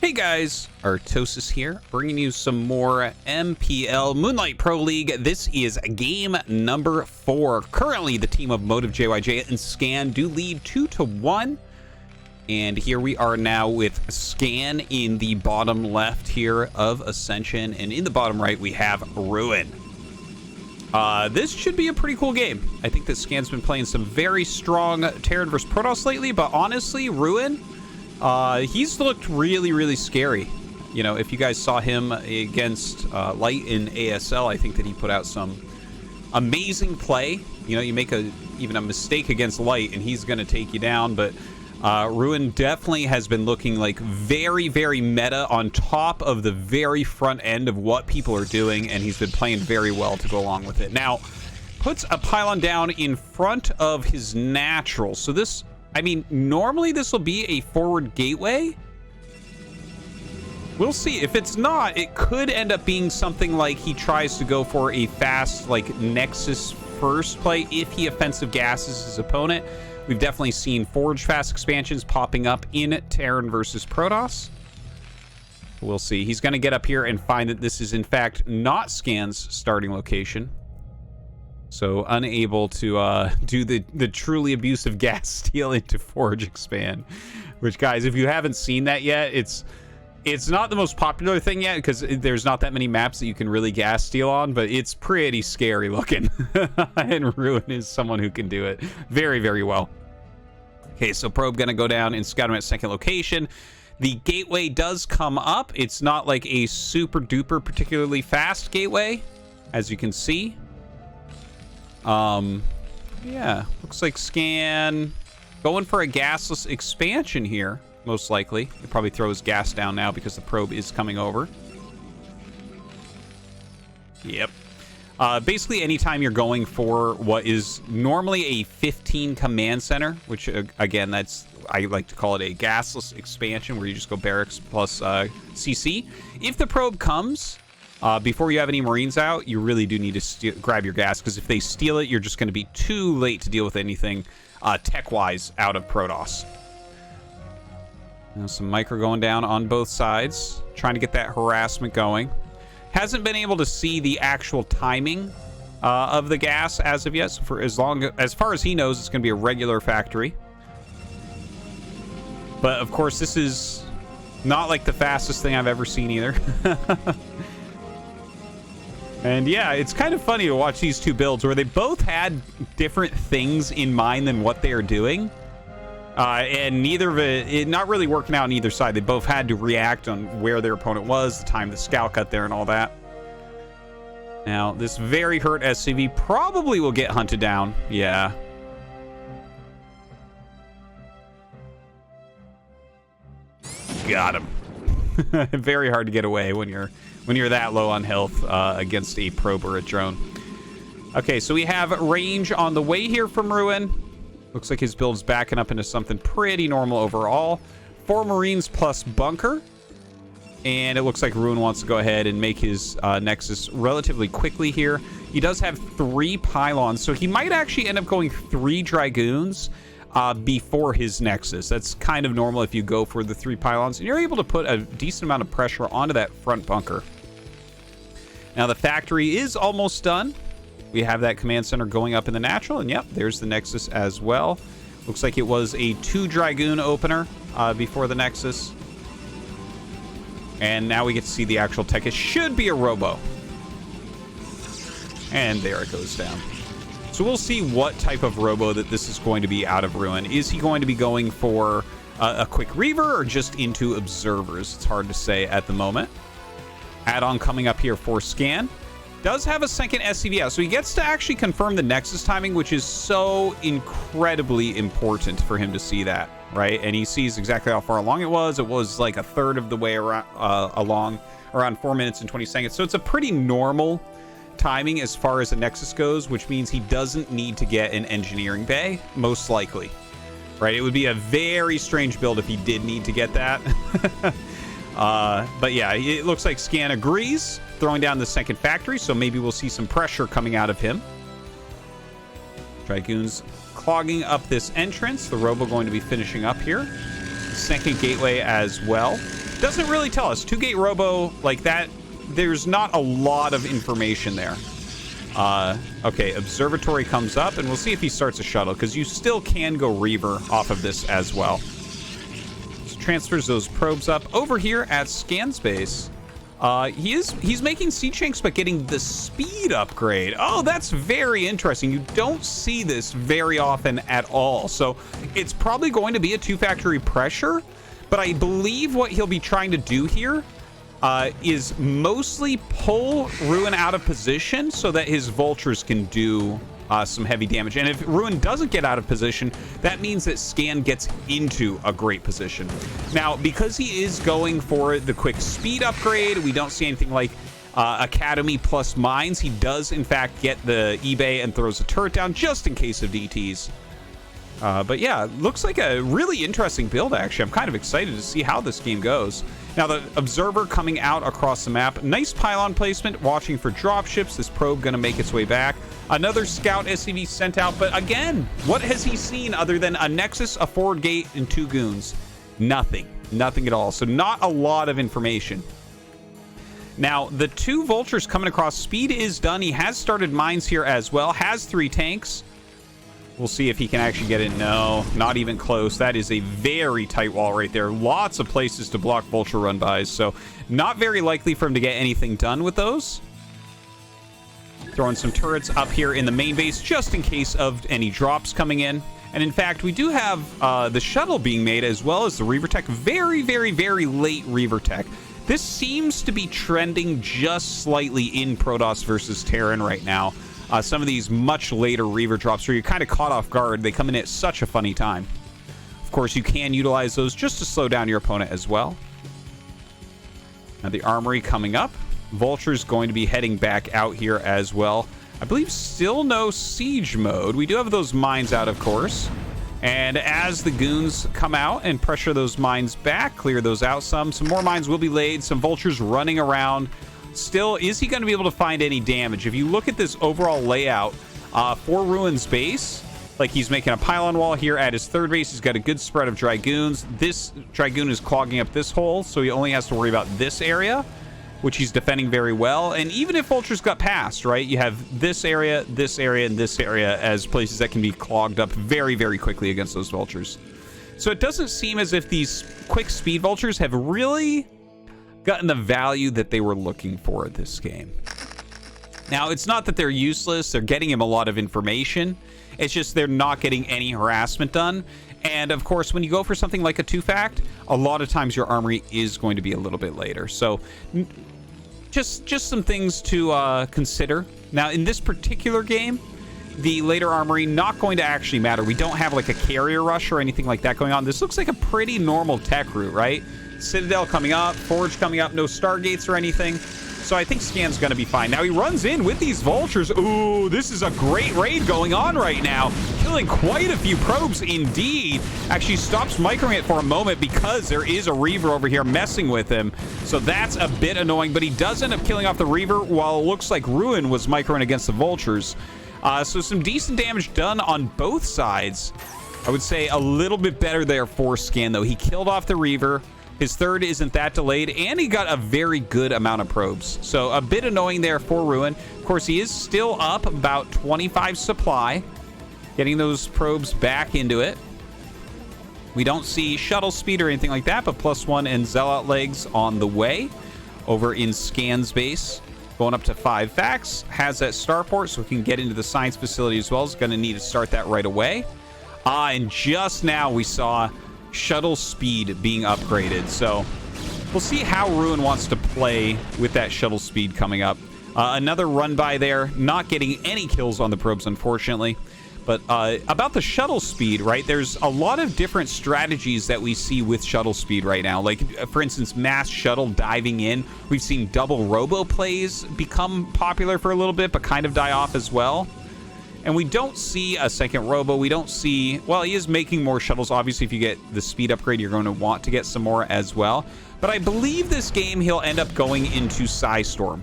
Hey guys, Artosis here, bringing you some more MPL Moonlight Pro League. This is game number 4. Currently, the team of Motive JYJ and Scan do lead 2-1. And here we are now with Scan in the bottom left here of Ascension. And in the bottom right, we have Ruin. This should be a pretty cool game. I think that Scan's been playing some very strong Terran vs. Protoss lately, but honestly, Ruin... he's looked really scary. You know, if you guys saw him against Light in ASL, I think that he put out some amazing play. You know, you make even a mistake against Light and he's going to take you down. But Ruin definitely has been looking like very meta on top of the very front end of what people are doing. And he's been playing very well to go along with it. Now, puts a pylon down in front of his natural. So this... I mean, normally this will be a forward gateway. We'll see. If it's not, it could end up being something like he tries to go for a fast, like, Nexus first play if he offensive gasses his opponent. We've definitely seen forge fast expansions popping up in Terran versus Protoss. We'll see. He's going to get up here and find that this is, in fact, not Scan's starting location. So unable to do the truly abusive gas steal into Forge Expand. Which, guys, if you haven't seen that yet, it's not the most popular thing yet because there's not that many maps that you can really gas steal on, but it's pretty scary looking. And Ruin is someone who can do it very well. Okay, so Probe gonna go down and scout him at second location. The gateway does come up. It's not like a super duper particularly fast gateway, as you can see. Yeah, looks like Scan going for a gasless expansion here, most likely. He'll probably throw his gas down now because the probe is coming over. Yep. Basically, anytime you're going for what is normally a 15 command center, which, again, I like to call it a gasless expansion, where you just go barracks plus CC. If the probe comes... before you have any Marines out, you really do need to grab your gas, because if they steal it, you're just going to be too late to deal with anything tech-wise out of Protoss. Now some micro going down on both sides, trying to get that harassment going. Hasn't been able to see the actual timing of the gas as of yet. So for as far as he knows, it's going to be a regular factory. But of course, this is not like the fastest thing I've ever seen either. And yeah, it's kind of funny to watch these two builds where they both had different things in mind than what they are doing. And neither of it not really working out on either side. They both had to react on where their opponent was, the time the scout got there and all that. Now, this very hurt SCV probably will get hunted down. Yeah. Got him. Very hard to get away when you're that low on health against a probe or a drone. Okay, so we have range on the way here from Ruin. Looks like his build's backing up into something pretty normal overall. 4 Marines plus bunker. And it looks like Ruin wants to go ahead and make his Nexus relatively quickly here. He does have 3 pylons, so he might actually end up going 3 Dragoons before his Nexus. That's kind of normal if you go for the 3 pylons. And you're able to put a decent amount of pressure onto that front bunker. Now, the factory is almost done. We have that command center going up in the natural. And yep, there's the Nexus as well. Looks like it was a 2 Dragoon opener before the Nexus. And now we get to see the actual tech. It should be a robo. And there it goes down. So we'll see what type of robo that this is going to be out of Ruin. Is he going to be going for a quick Reaver or just into Observers? It's hard to say at the moment. Add-on coming up here for Scan. Does have a second SCV out, so he gets to actually confirm the Nexus timing, which is so incredibly important for him to see that, right? And he sees exactly how far along it was. It was like a third of the way around, along, around 4 minutes and 20 seconds. So it's a pretty normal timing as far as the Nexus goes, which means he doesn't need to get an engineering bay, most likely, right? It would be a very strange build if he did need to get that. But yeah, it looks like Scan agrees, throwing down the second factory, so maybe we'll see some pressure coming out of him. Dragoons clogging up this entrance. The robo going to be finishing up here. Second gateway as well. doesn't really tell us. 2-gate robo like that, there's not a lot of information there. Okay, observatory comes up, and we'll see if he starts a shuttle, because you still can go Reaver off of this as well. So transfers those probes up. Over here at scan space, he's making siege tanks, but getting the speed upgrade. Oh, that's very interesting. You don't see this very often at all. So it's probably going to be a 2-factory pressure, but I believe what he'll be trying to do here is mostly pull Ruin out of position so that his vultures can do some heavy damage. And if Ruin doesn't get out of position, that means that Scan gets into a great position. Now, because he is going for the quick speed upgrade, we don't see anything like Academy plus mines. He does, in fact, get the eBay and throws a turret down just in case of DTs. But yeah, looks like a really interesting build, actually. I'm kind of excited to see how this game goes. Now, the Observer coming out across the map. Nice pylon placement, watching for dropships. This probe going to make its way back. Another Scout SCV sent out. But again, what has he seen other than a Nexus, a forward gate, and 2 goons? Nothing. Nothing at all. So not a lot of information. Now, the 2 vultures coming across. Speed is done. He has started mines here as well. Has 3 tanks. We'll see if he can actually get it. No, not even close. That is a very tight wall right there. Lots of places to block vulture run-bys, so not very likely for him to get anything done with those. Throwing some turrets up here in the main base just in case of any drops coming in. And in fact, we do have the shuttle being made as well as the Reaver Tech. Very, very, very late Reaver Tech. This seems to be trending just slightly in Protoss versus Terran right now. Some of these much later Reaver drops where you're kind of caught off guard. They come in at such a funny time. Of course, you can utilize those just to slow down your opponent as well. Now the Armory coming up. Vulture's going to be heading back out here as well. I believe still no siege mode. We do have those mines out, of course. And as the goons come out and pressure those mines back, clear those out some more mines will be laid. Some vultures running around. Still, is he going to be able to find any damage? If you look at this overall layout for Ruin's base, like he's making a pylon wall here at his 3rd base. He's got a good spread of Dragoons. This Dragoon is clogging up this hole, so he only has to worry about this area, which he's defending very well. And even if vultures got past, right, you have this area, and this area as places that can be clogged up very, very quickly against those vultures. So it doesn't seem as if these quick speed vultures have really gotten the value that they were looking for this game. Now, it's not that they're useless. They're getting him a lot of information. It's just they're not getting any harassment done. And, of course, when you go for something like a 2-fact, a lot of times your armory is going to be a little bit later. So just some things to consider. Now, in this particular game, the later armory not going to actually matter. We don't have like a carrier rush or anything like that going on. This looks like a pretty normal tech route, right? Citadel coming up, Forge coming up, no Stargates or anything. So I think Scan's going to be fine. Now he runs in with these vultures. Ooh, this is a great raid going on right now. Killing quite a few probes indeed. Actually stops microing it for a moment because there is a Reaver over here messing with him. So that's a bit annoying, but he does end up killing off the Reaver while it looks like Ruin was microing against the vultures. So some decent damage done on both sides. I would say a little bit better there for Scan, though. He killed off the Reaver. His 3rd isn't that delayed, and he got a very good amount of probes. So a bit annoying there for Ruin. Of course, he is still up about 25 supply. Getting those probes back into it. We don't see shuttle speed or anything like that, but +1 and Zealot legs on the way. Over in Scan's base. Going up to 5 facts. Has that starport, so we can get into the science facility as well. Is going to need to start that right away. And just now we saw shuttle speed being upgraded, so we'll see how Ruin wants to play with that shuttle speed coming up. Another run by there, not getting any kills on the probes, unfortunately. But about the shuttle speed, right, there's a lot of different strategies that we see with shuttle speed right now. Like, for instance, mass shuttle diving in. We've seen double robo plays become popular for a little bit, but kind of die off as well. And we don't see a second robo. We don't see... Well, he is making more shuttles. Obviously, if you get the speed upgrade, you're going to want to get some more as well. But I believe this game, he'll end up going into Psystorm.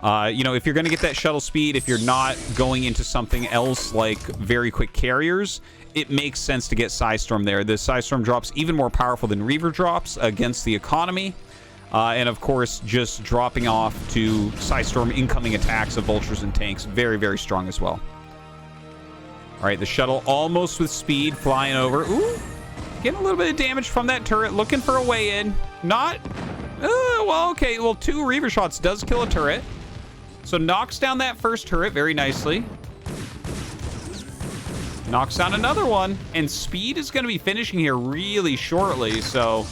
You know, if you're going to get that shuttle speed, if you're not going into something else like very quick carriers, it makes sense to get Psystorm there. The Psystorm drop's even more powerful than Reaver drops against the economy. And of course, just dropping off to Psystorm incoming attacks of vultures and tanks. Very, very strong as well. All right, the shuttle almost with speed, flying over. Ooh, getting a little bit of damage from that turret. Looking for a way in. Not... well, okay. Well, 2 Reaver shots does kill a turret. So knocks down that first turret very nicely. Knocks down another one. And speed is going to be finishing here really shortly, so...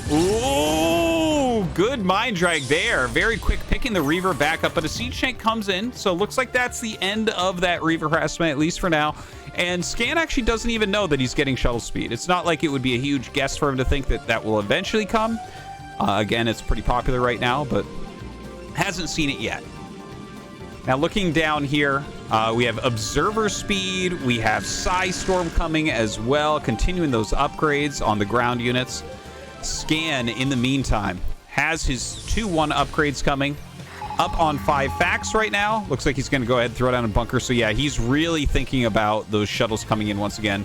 Ooh, good mind drag there. Very quick picking the Reaver back up, but a Siege Tank comes in, so looks like that's the end of that Reaver harassment, at least for now. And Scan actually doesn't even know that he's getting shuttle speed. It's not like it would be a huge guess for him to think that that will eventually come. Again, it's pretty popular right now, but hasn't seen it yet. Now, looking down here, we have Observer Speed. We have Psystorm coming as well, continuing those upgrades on the ground units. Scan, in the meantime, has his 2-1 upgrades coming. Up on 5 facts right now. Looks like he's going to go ahead and throw down a bunker. So, yeah, he's really thinking about those shuttles coming in once again.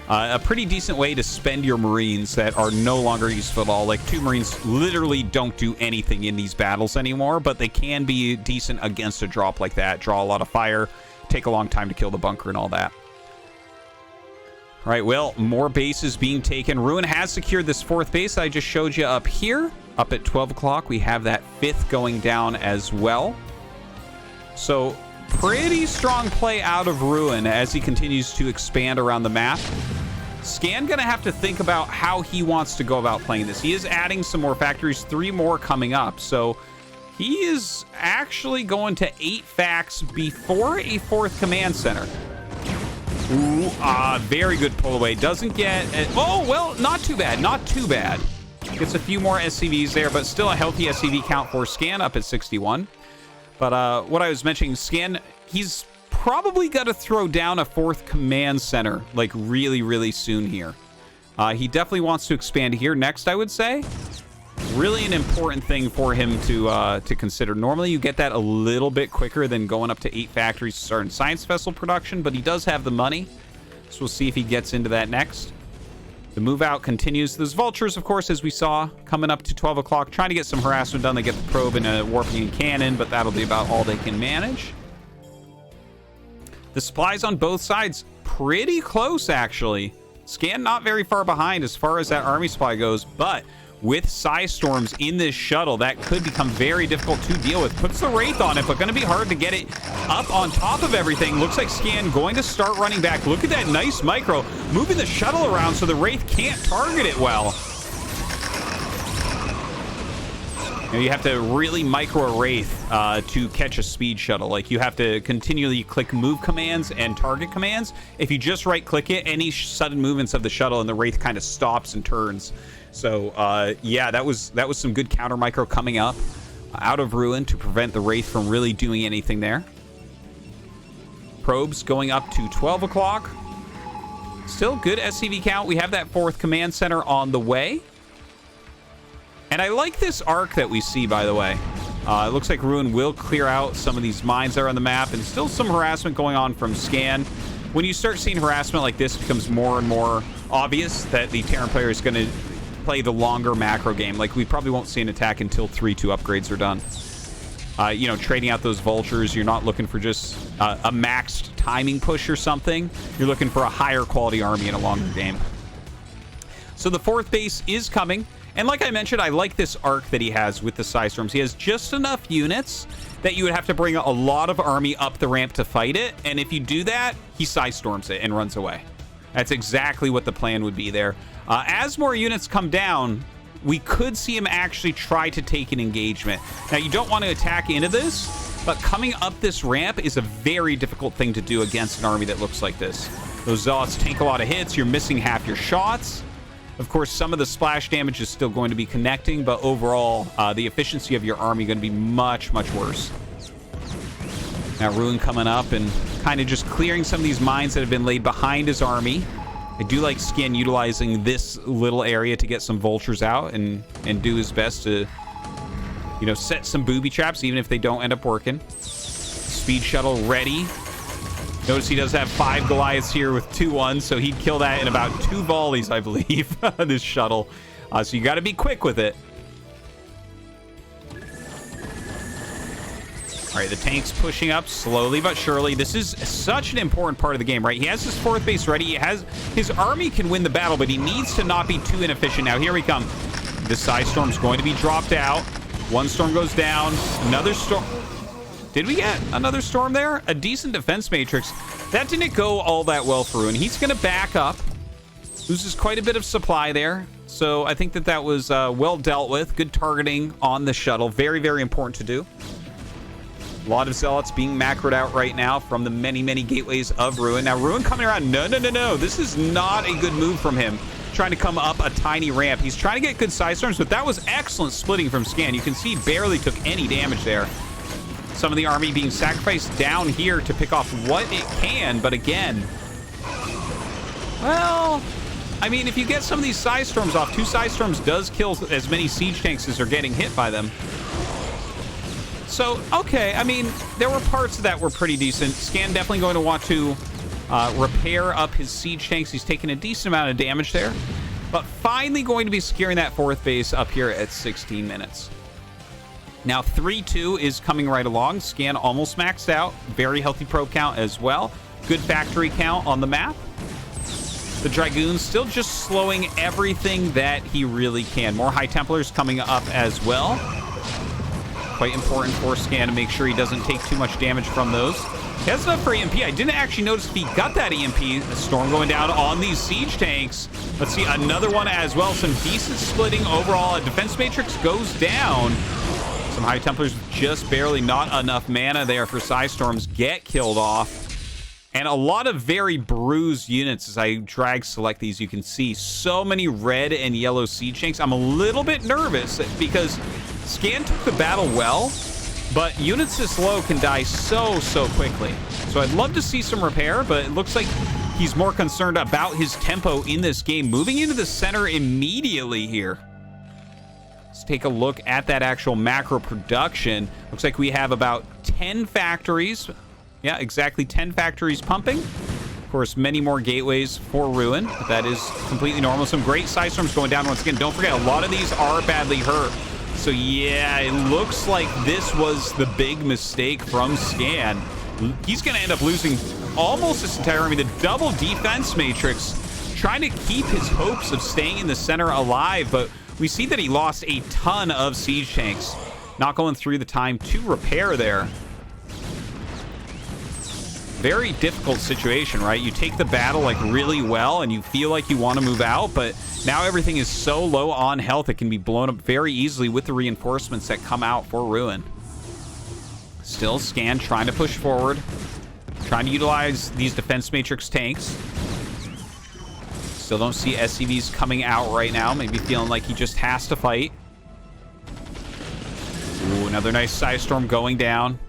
A pretty decent way to spend your Marines that are no longer useful at all. Like, 2 Marines literally don't do anything in these battles anymore, but they can be decent against a drop like that. Draw a lot of fire, take a long time to kill the bunker and all that. All right, well, more bases being taken. Ruin has secured this 4th base I just showed you up here. Up at 12 o'clock, we have that 5th going down as well. So, pretty strong play out of Ruin as he continues to expand around the map. Scan gonna have to think about how he wants to go about playing this. He is adding some more factories, 3 more coming up. So, he is actually going to 8 facts before a 4th command center. Ooh, very good pull away. Doesn't get... oh, well, not too bad. Not too bad. Gets a few more SCVs there, but still a healthy SCV count for Scan up at 61. But what I was mentioning, Scan, he's probably got to throw down a 4th command center, like, really, really soon here. He definitely wants to expand here next, I would say. Really an important thing for him to consider. Normally, you get that a little bit quicker than going up to 8 factories to start in science vessel production, but he does have the money. So we'll see if he gets into that next. The move out continues. Those vultures, of course, as we saw, coming up to 12 o'clock, trying to get some harassment done. They get the probe and a warping and cannon, but that'll be about all they can manage. The supplies on both sides, pretty close, actually. Scan not very far behind as far as that army supply goes, but with Psystorms in this shuttle, that could become very difficult to deal with. Puts the Wraith on it, but going to be hard to get it up on top of everything. Looks like Scan going to start running back. Look at that nice micro, moving the shuttle around so the Wraith can't target it well. You have to really micro a Wraith to catch a speed shuttle. Like, you have to continually click move commands and target commands. If you just right click it, any sudden movements of the shuttle and the Wraith kind of stops and turns. So, yeah, that was some good counter micro coming up out of Ruin to prevent the Wraith from really doing anything there. Probes going up to 12 o'clock. Still good SCV count. We have that 4th command center on the way. And I like this arc that we see, by the way. It looks like Ruin will clear out some of these mines that are on the map, and still some harassment going on from Scan. When you start seeing harassment like this, it becomes more and more obvious that the Terran player is going to play the longer macro game. Like, we probably won't see an attack until 3-2 upgrades are done. You know, trading out those vultures, you're not looking for just a maxed timing push or something. You're looking for a higher quality army in a longer game. So the 4th base is coming. And like I mentioned, I like this arc that he has with the Psystorms. He has just enough units that you would have to bring a lot of army up the ramp to fight it. And if you do that, he Psystorms it and runs away. That's exactly what the plan would be there. As more units come down, we could see him actually try to take an engagement. Now, you don't want to attack into this, but coming up this ramp is a very difficult thing to do against an army that looks like this. Those Zealots tank a lot of hits. You're missing half your shots. Of course, some of the splash damage is still going to be connecting, but overall, the efficiency of your army going to be much, much worse. Now, Ruin coming up and kind of just clearing some of these mines that have been laid behind his army. I do like Skin utilizing this little area to get some vultures out and do his best to you know, set some booby traps, even if they don't end up working. Speed shuttle ready. Notice he does have 5 Goliaths here with 2-1, so he'd kill that in about 2 volleys, I believe, this shuttle. So you got to be quick with it. All right, the tank's pushing up slowly but surely. This is such an important part of the game, right? He has his 4th base ready. He has his army can win the battle, but he needs to not be too inefficient. Now, here we come. The Psy Storm's going to be dropped out. 1 storm goes down. Another storm. Did we get another storm there? A decent defense matrix. That didn't go all that well for Ruin. He's going to back up. Loses quite a bit of supply there. So I think that that was well dealt with. Good targeting on the shuttle. Very, very important to do. A lot of Zealots being macroed out right now from the many, many gateways of Ruin. Now, Ruin coming around. No, no, no, no. This is not a good move from him. Trying to come up a tiny ramp. He's trying to get good Psy Storms, but that was excellent splitting from Scan. You can see he barely took any damage there. Some of the army being sacrificed down here to pick off what it can, but again, well, I mean, if you get some of these Psy Storms off, 2 Psy Storms does kill as many siege tanks as are getting hit by them. So, okay, I mean, there were parts of that were pretty decent. Scan definitely going to want to repair up his siege tanks. He's taken a decent amount of damage there, but finally going to be securing that 4th base up here at 16 minutes. Now, 3-2 is coming right along. Scan almost maxed out. Very healthy probe count as well. Good factory count on the map. The Dragoons still just slowing everything that he really can. More High Templars coming up as well. Quite important for Scan to make sure he doesn't take too much damage from those. He has enough for EMP. I didn't actually notice if he got that EMP. A storm going down on these siege tanks. Let's see, another one as well. Some decent splitting overall. A defense matrix goes down. Some High Templars just barely, not enough mana there for Psy Storms, get killed off. And a lot of very bruised units as I drag select these. You can see so many red and yellow siege tanks. I'm a little bit nervous because Scan took the battle well, but units this low can die so quickly. So I'd love to see some repair, but it looks like he's more concerned about his tempo in this game. Moving into the center immediately here. Let's take a look at that actual macro production. Looks like we have about 10 factories. Yeah, exactly 10 factories pumping. Of course, many more gateways for Ruin. That is completely normal. Some great Psy Storms going down once again. Don't forget, a lot of these are badly hurt. So yeah, it looks like this was the big mistake from Scan. He's going to end up losing almost this entire army. The double defense matrix trying to keep his hopes of staying in the center alive, but we see that he lost a ton of siege tanks. Not going through the time to repair there. Very difficult situation, right? You take the battle like really well and you feel like you want to move out, but now everything is so low on health it can be blown up very easily with the reinforcements that come out for Ruin. Still Scan trying to push forward, trying to utilize these defense matrix tanks. Still don't see SCVs coming out right now. Maybe feeling like he just has to fight. Ooh, another nice Psy Storm going down.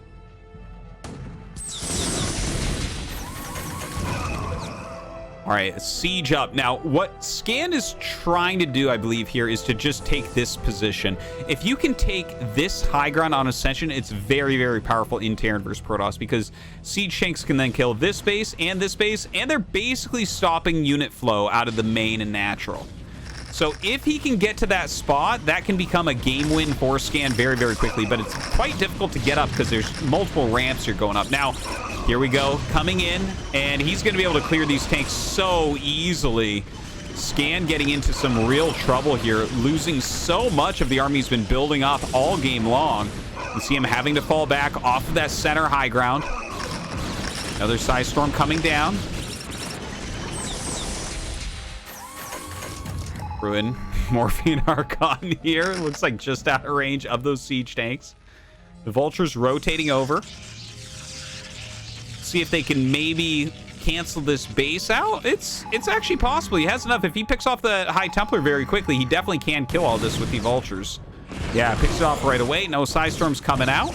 All right, siege up. Now, what Scan is trying to do, I believe, here is to just take this position. If you can take this high ground on Ascension, it's very, very powerful in Terran versus Protoss because siege tanks can then kill this base, and they're basically stopping unit flow out of the main and natural. So if he can get to that spot, that can become a game win for Scan very, very quickly, but it's quite difficult to get up because there's multiple ramps you're going up. Now, here we go, coming in, and he's going to be able to clear these tanks so easily. Scan getting into some real trouble here, losing so much of the army he's been building up all game long. You see him having to fall back off of that center high ground. Another Psy Storm coming down. Ruin Morphine Archon here. Looks like just out of range of those siege tanks. The Vultures rotating over. See if they can maybe cancel this base out. It's actually possible. He has enough. If he picks off the High Templar very quickly, he definitely can kill all this with the Vultures. Yeah, picks it off right away. No Psy Storms coming out.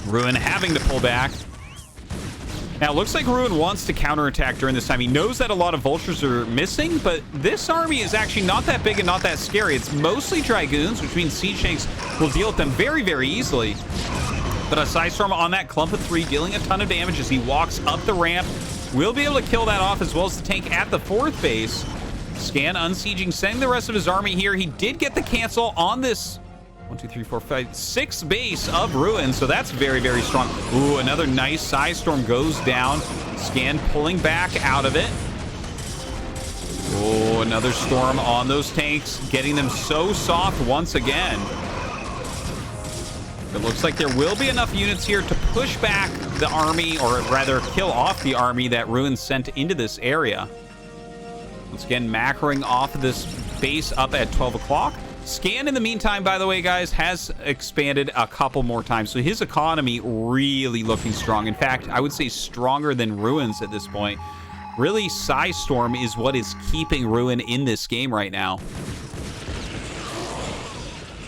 Ruin having to pull back. Now, it looks like Ruin wants to counterattack during this time. He knows that a lot of vultures are missing, but this army is actually not that big and not that scary. It's mostly Dragoons, which means Siege Tanks will deal with them very, very easily. But a Psystorm on that clump of 3 dealing a ton of damage as he walks up the ramp. Will be able to kill that off, as well as the tank at the 4th base. Scan unsieging, sending the rest of his army here. He did get the cancel on this 1, 2, 3, 4, 5, 6 base of Ruin, so that's very, very strong. Ooh, another nice Psystorm goes down. Scan pulling back out of it. Oh, another storm on those tanks, getting them so soft once again. It looks like there will be enough units here to push back the army, or rather kill off the army that Ruin sent into this area. Once again, macroing off of this base up at 12 o'clock. Scan, in the meantime, by the way, guys, has expanded a couple more times. So his economy really looking strong. In fact, I would say stronger than Ruin's at this point. Really, Psystorm is what is keeping Ruin in this game right now.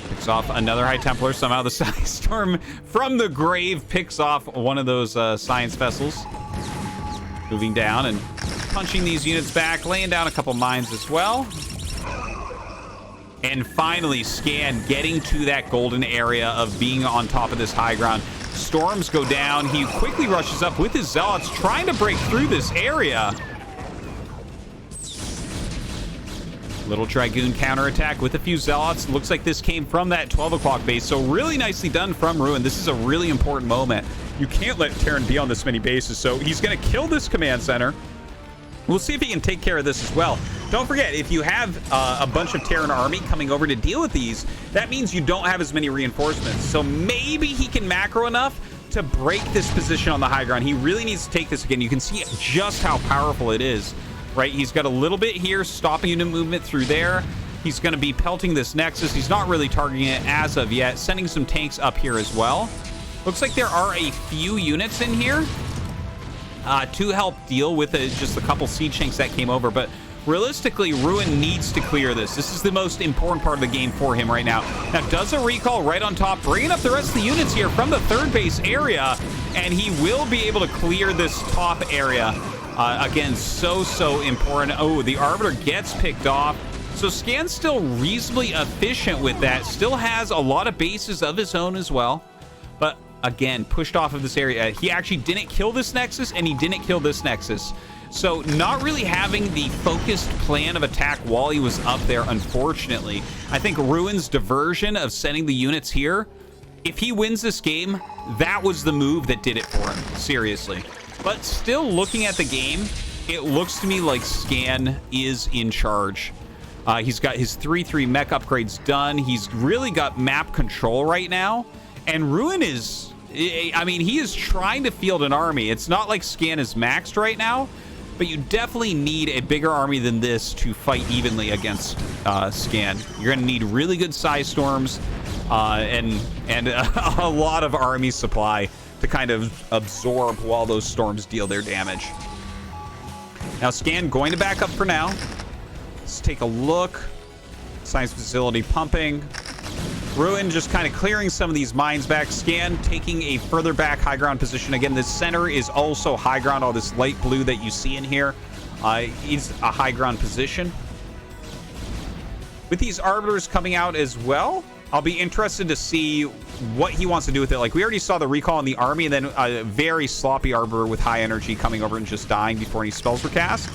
Picks off another High Templar. Somehow the Psystorm from the grave picks off one of those science vessels. Moving down and punching these units back, laying down a couple mines as well. And finally, Scan getting to that golden area of being on top of this high ground. Storms go down. He quickly rushes up with his Zealots, trying to break through this area. Little Dragoon counterattack with a few Zealots. Looks like this came from that 12 o'clock base. So really nicely done from Ruin. This is a really important moment. You can't let Terran be on this many bases. So he's going to kill this command center. We'll see if he can take care of this as well. Don't forget, if you have a bunch of Terran army coming over to deal with these, that means you don't have as many reinforcements. So maybe he can macro enough to break this position on the high ground. He really needs to take this again. You can see just how powerful it is, right? He's got a little bit here, stopping unit movement through there. He's going to be pelting this Nexus. He's not really targeting it as of yet. Sending some tanks up here as well. Looks like there are a few units in here to help deal with just a couple siege tanks that came over, but realistically, Ruin needs to clear this. This is the most important part of the game for him right now. Now, does a recall right on top, bringing up the rest of the units here from the 3rd base area, and he will be able to clear this top area. Again, so important. Oh, the Arbiter gets picked off. So Scan's still reasonably efficient with that. Still has a lot of bases of his own as well. But again, pushed off of this area. He actually didn't kill this Nexus, and he didn't kill this Nexus. So not really having the focused plan of attack while he was up there, unfortunately. I think Ruin's diversion of sending the units here, if he wins this game, that was the move that did it for him. Seriously. But still, looking at the game, it looks to me like Scan is in charge. He's got his 3-3 mech upgrades done. He's really got map control right now. And Ruin is, I mean, he is trying to field an army. It's not like Scan is maxed right now, but you definitely need a bigger army than this to fight evenly against Scan. You're going to need really good Psystorms and a lot of army supply to kind of absorb while those storms deal their damage. Now, Scan going to back up for now. Let's take a look. Science facility pumping. Ruin just kind of clearing some of these mines back. Scan taking a further back high ground position. Again, this center is also high ground. All this light blue that you see in here is a high ground position. With these Arbiters coming out as well, I'll be interested to see what he wants to do with it. Like, we already saw the recall in the army, and then a very sloppy Arbiter with high energy coming over and just dying before any spells were cast.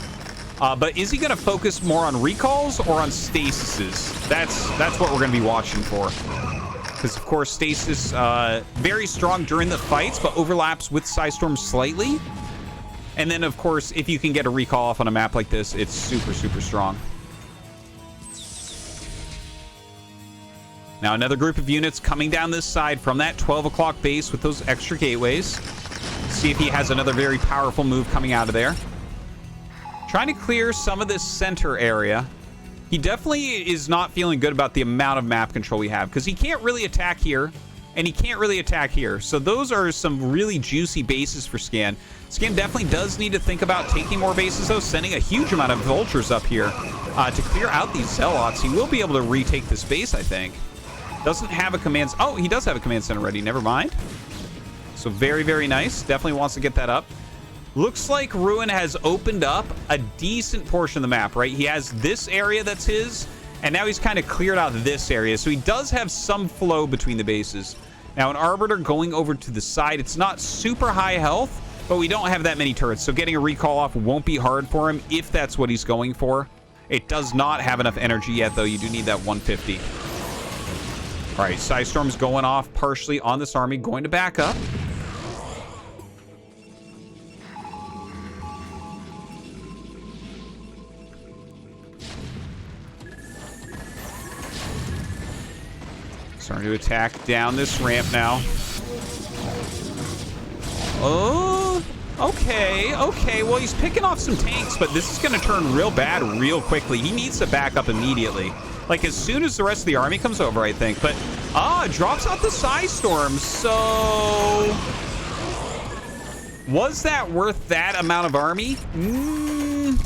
But is he going to focus more on recalls or on stasises? That's what we're going to be watching for. Because, of course, stasis, very strong during the fights, but overlaps with Psystorm slightly. And then, of course, if you can get a recall off on a map like this, it's super strong. Now, another group of units coming down this side from that 12 o'clock base with those extra gateways. See if he has another very powerful move coming out of there. Trying to clear some of this center area. He definitely is not feeling good about the amount of map control we have, because he can't really attack here, and he can't really attack here. So those are some really juicy bases for Scan. Scan definitely does need to think about taking more bases, though, sending a huge amount of vultures up here to clear out these Zealots. He will be able to retake this base, I think. Doesn't have a command... Oh, he does have a command center ready. Never mind. So very nice. Definitely wants to get that up. Looks like Ruin has opened up a decent portion of the map, right? He has this area that's his, and now he's kind of cleared out this area. So he does have some flow between the bases. Now, an Arbiter going over to the side. It's not super high health, but we don't have that many turrets. So getting a recall off won't be hard for him if that's what he's going for. It does not have enough energy yet, though. You do need that 150. All right, Psystorm's going off partially on this army, going to back up. Starting to attack down this ramp now. Oh, okay. Well, he's picking off some tanks, but this is going to turn real bad real quickly. He needs to back up immediately. Like, as soon as the rest of the army comes over, I think. But, drops out the Psystorm. So, was that worth that amount of army?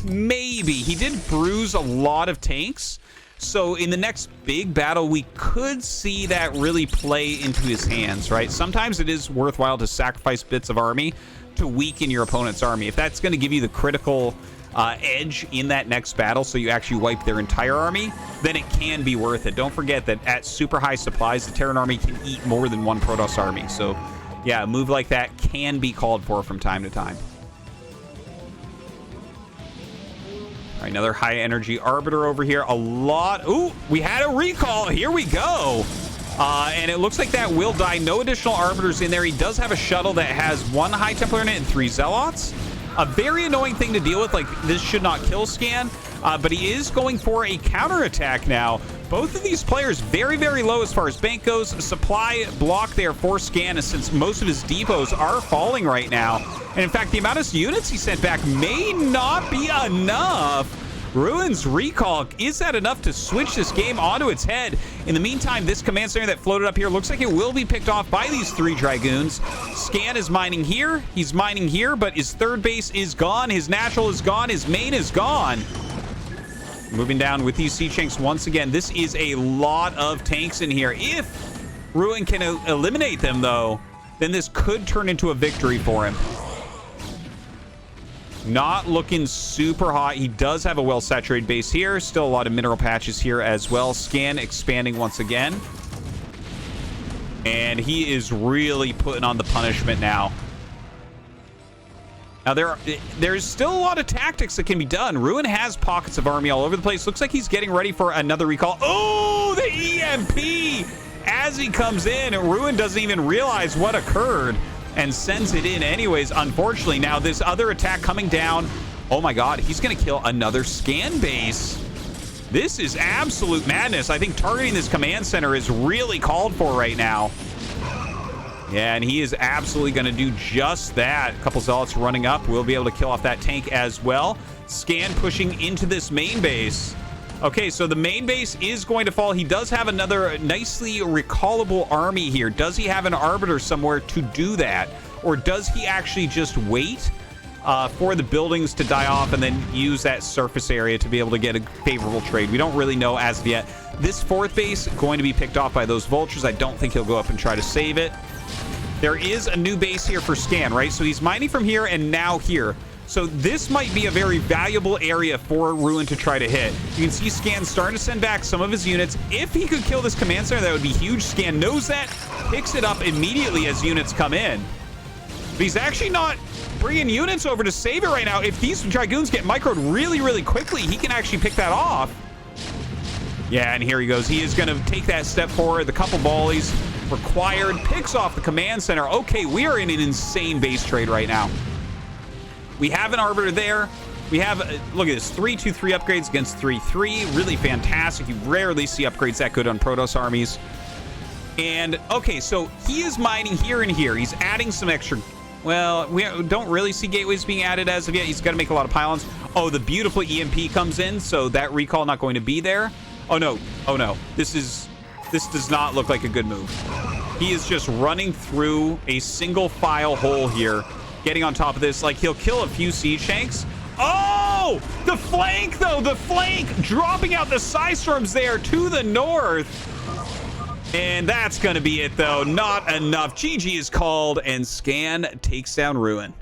Maybe. He did bruise a lot of tanks. So in the next big battle, we could see that really play into his hands, right? Sometimes it is worthwhile to sacrifice bits of army to weaken your opponent's army. If that's going to give you the critical edge in that next battle, so you actually wipe their entire army, then it can be worth it. Don't forget that at super high supplies, the Terran army can eat more than one Protoss army. So yeah, a move like that can be called for from time to time. All right, another high energy Arbiter over here. A lot. Ooh, we had a recall. Here we go. And it looks like that will die. No additional Arbiters in there. He does have a shuttle that has 1 High Templar in it and 3 Zealots. A very annoying thing to deal with. Like, this should not kill Scan, but he is going for a counterattack now. Both of these players very, very low as far as bank goes. Supply block there for Scan, since most of his depots are falling right now. And in fact, the amount of units he sent back may not be enough. Ruin's recall, is that enough to switch this game onto its head? In the meantime, this command center that floated up here looks like it will be picked off by these 3 Dragoons. Scan is mining here. He's mining here, but his third base is gone. His natural is gone. His main is gone. Moving down with these siege tanks once again. This is a lot of tanks in here. If Ruin can eliminate them, though, then this could turn into a victory for him. Not looking super hot. He does have a well-saturated base here. Still a lot of mineral patches here as well. Scan expanding once again. And he is really putting on the punishment now. Now, there's still a lot of tactics that can be done. Ruin has pockets of army all over the place. Looks like he's getting ready for another recall. Oh, the EMP! As he comes in, Ruin doesn't even realize what occurred and sends it in anyways, unfortunately. Now, this other attack coming down. Oh my god, he's going to kill another Scan base. This is absolute madness. I think targeting this command center is really called for right now. Yeah, and he is absolutely going to do just that. A couple Zealots running up. We'll be able to kill off that tank as well. Scan pushing into this main base. Okay, so the main base is going to fall. He does have another nicely recallable army here. Does he have an Arbiter somewhere to do that? Or does he actually just wait for the buildings to die off and then use that surface area to be able to get a favorable trade? We don't really know as of yet. This 4th base going to be picked off by those vultures. I don't think he'll go up and try to save it. There is a new base here for Scan, right? So he's mining from here and now here. So this might be a very valuable area for Ruin to try to hit. You can see Scan starting to send back some of his units. If he could kill this command center, that would be huge. Scan knows that, picks it up immediately as units come in. But he's actually not bringing units over to save it right now. If these Dragoons get microed really, really quickly, he can actually pick that off. Yeah, and here he goes. He is going to take that step forward. The couple volleys required. Picks off the command center. Okay, we are in an insane base trade right now. We have an Arbiter there. We have, look at this, 3-2-3 upgrades against 3-3. Really fantastic. You rarely see upgrades that good on Protoss armies. And, okay, so he is mining here and here. He's adding some extra... Well, we don't really see gateways being added as of yet. He's got to make a lot of pylons. Oh, the beautiful EMP comes in, so that recall not going to be there. Oh, no. Oh, no. This does not look like a good move. He is just running through a single file hole here. Getting on top of this, like, he'll kill a few siege tanks. Oh, the flank, though, the flank, dropping out the Psystorms there to the north. And that's going to be it, though. Not enough. GG is called, and Scan takes down Ruin.